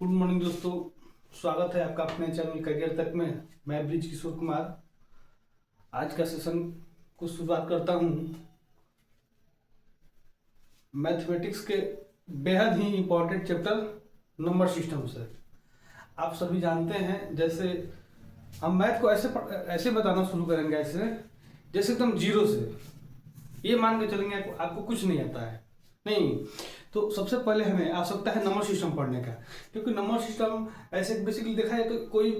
Good morning दोस्तों, स्वागत है आपका अपने चैनल करियर तक में। मैं ब्रिज किशोर कुमार आज का सेशन को शुरुआत करता हूँ मैथमेटिक्स के बेहद ही इम्पोर्टेंट चैप्टर नंबर सिस्टम से। आप सभी जानते हैं, जैसे हम मैथ को ऐसे बताना शुरू करेंगे, ऐसे जैसे एकदम जीरो से। ये मान के चलेंगे आपको कुछ नहीं आता है, नहीं। तो सबसे पहले हमें आवश्यकता है नंबर सिस्टम पढ़ने का, क्योंकि नंबर सिस्टम ऐसे बेसिकली देखा जाए तो कोई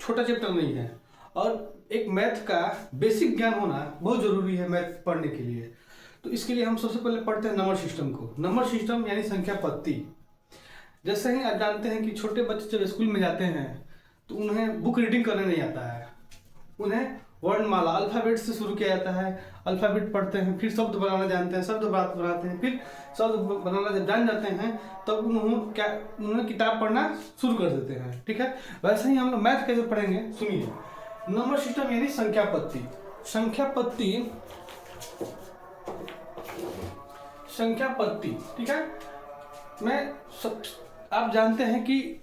छोटा चैप्टर नहीं है, और एक मैथ का बेसिक ज्ञान होना बहुत जरूरी है मैथ पढ़ने के लिए। तो इसके लिए हम सबसे पहले पढ़ते हैं नंबर सिस्टम को। नंबर सिस्टम यानी संख्या पत्ती। जैसे ही आप जानते हैं कि छोटे बच्चे जब स्कूल में जाते हैं तो उन्हें बुक रीडिंग करने नहीं आता है, उन्हें वर्णमाला अल्फाबेट से शुरू किया जाता है। अल्फाबेट पढ़ते हैं, फिर शब्द बनाना जानते हैं, शब्द बनाते हैं, फिर शब्द बनाना जब जान जाते हैं तब उन्होंने किताब पढ़ना शुरू कर देते हैं। ठीक है, वैसे ही हम लोग मैथ कैसे पढ़ेंगे, सुनिए। नंबर सिस्टम यानी संख्या पत्ती। संख्या पत्ती, ठीक है। आप जानते हैं कि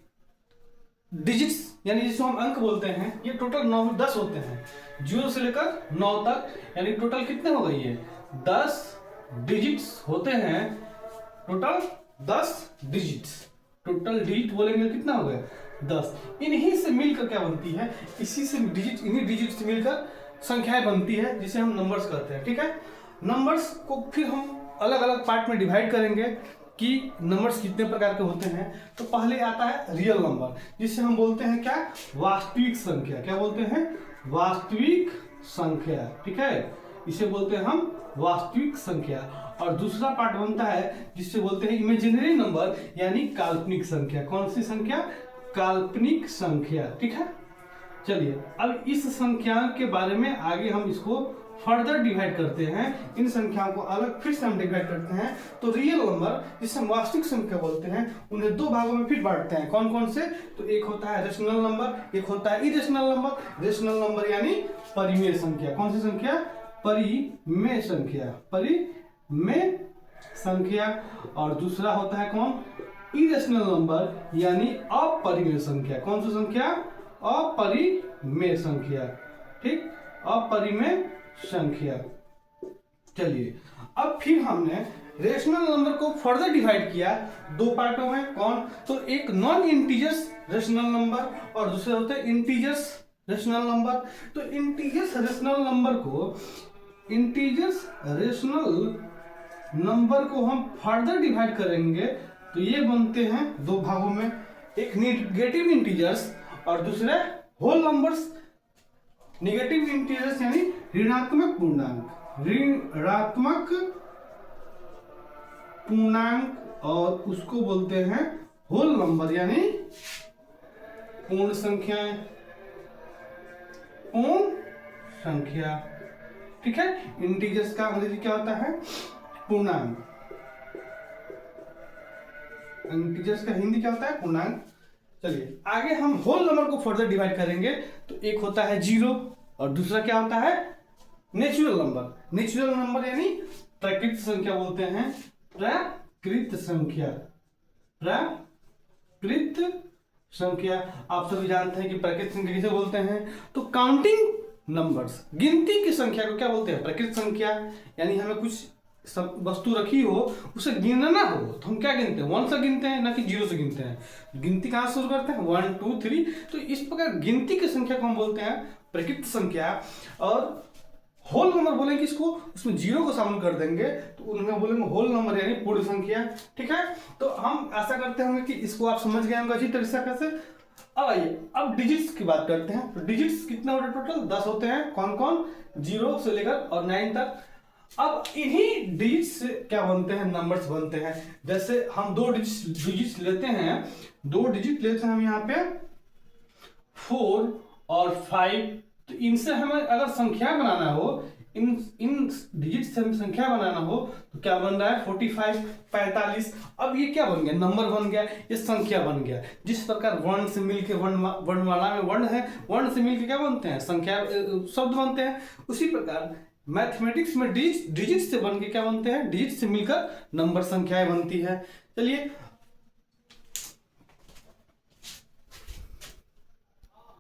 डिजिट्स यानी जिसको हम अंक बोलते हैं, ये टोटल 9-10 होते हैं, 0 से लेकर 9 तक। यानी टोटल कितने हो गई है, 10 डिजिट्स होते हैं। टोटल 10 डिजिट्स, टोटल डिजिट बोलेंगे कितना हो गया, 10। इन्हीं से मिलकर क्या बनती है, इन्हीं डिजिट से मिलकर संख्याएं बनती है, जिसे हम नंबर्स कहते हैं। ठीक है, नंबर्स को फिर हम अलग अलग पार्ट में डिवाइड करेंगे कि नंबर्स कितने प्रकार के होते हैं। तो पहले आता है रियल नंबर, जिसे हम बोलते हैं क्या, वास्तविक संख्या। क्या बोलते हैं, वास्तविक संख्या। ठीक है, इसे बोलते हैं हम वास्तविक संख्या। और दूसरा पार्ट बनता है जिससे बोलते हैं इमेजिनरी नंबर, यानी काल्पनिक संख्या। कौन सी संख्या, काल्पनिक संख्या। ठीक है, चलिए अब इस संख्या के बारे में आगे हम इसको फर्दर डिवाइड करते हैं। इन संख्याओं को अलग फिर से हम डिवाइड करते हैं। तो रियल नंबर, जिसे हम वास्तविक संख्या बोलते हैं, उन्हें दो भागों में फिर बांटते हैं। कौन कौन से, तो एक होता है रेशनल नंबर, एक होता है इरेशनल नंबर। रेशनल नंबर यानी परिमेय संख्या। कौन सी संख्या, परिमेय संख्या, परिमेय संख्या। और दूसरा होता है कौन, इरेशनल नंबर यानी अपरिमेय संख्या। कौन सी संख्या, अपरिमेय संख्या। ठीक, अपरिमेय संख्या। चलिए अब फिर हमने रेशनल नंबर को फर्दर डिवाइड किया दो पार्टों में। कौन, तो एक नॉन इंटीजर्स रेशनल नंबर और दूसरे होते हैं इंटीजर्स रेशनल नंबर। तो इंटीजर्स रेशनल नंबर को हम फर्दर डिवाइड करेंगे तो ये बनते हैं दो भागों में, एक नेगेटिव इंटीजर्स और दूसरे होल नंबर्स। नेगेटिव इंटीजर्स यानी ऋणात्मक पूर्णांक, ऋणात्मक पूर्णांक, और उसको बोलते हैं होल नंबर यानी पूर्ण संख्याएं, पूर्ण संख्या। ठीक है, इंटीजर्स का अंग्रेजी क्या होता है, पूर्णांक। इंटीजर्स का हिंदी क्या होता है, पूर्णांक। चलिए आगे हम होल नंबर को फर्दर डिवाइड करेंगे। तो एक होता है 0 और दूसरा क्या होता है, नेचुरल नंबर। नेचुरल नंबर यानी प्राकृतिक संख्या बोलते हैं, प्राकृत संख्या, प्राकृत संख्या। आप सभी जानते हैं कि प्राकृतिक संख्या किसे बोलते हैं, तो काउंटिंग नंबर्स, गिनती की संख्या को क्या बोलते हैं, प्राकृतिक संख्या। यानी हमें कुछ वस्तु रखी हो, उसे गिनना हो तो हम क्या गिनते हैं, 1 से गिनते हैं, ना कि 0 से गिनते हैं। गिनती कहां शुरू करते हैं, 1 2 3। तो इस प्रकार गिनती की संख्या को हम बोलते हैं प्राकृतिक संख्या। और होल नंबर बोलेंगे इसको, उसमें 0 को शामिल कर देंगे तो उनमें बोलेंगे होल नंबर यानी पूर्ण संख्या। ठीक है, तो हम आशा करते होंगे कि इसको आप समझ गए होंगे अच्छी तरीके से। अब आइए अब डिजिट्स की बात करते हैं। तो डिजिट्स कितने होते हैं, टोटल 10 होते हैं। कौन कौन, 0 से लेकर और 9 तक। अब इन्हीं डिजिट्स से क्या बनते हैं, नंबर्स बनते हैं। जैसे हम दो डिजिट्स लेते हैं, दो डिजिट लेते हैं हम यहाँ पे 4 और 5। तो इनसे हमें अगर संख्या बनाना हो, इन डिजिट से हमें संख्या बनाना हो तो क्या बन रहा है, 45, 45। अब ये क्या बन गया, नंबर बन गया, ये संख्या बन गया। जिस प्रकार वर्ण से मिलकर वर्णमाला में वर्ण है, वर्ण से मिलकर क्या बनते हैं, संख्या शब्द बनते हैं। उसी प्रकार मैथमेटिक्स में डिजिट से बन के क्या बनते हैं, डिजिट से मिलकर नंबर संख्याएं बनती है। चलिए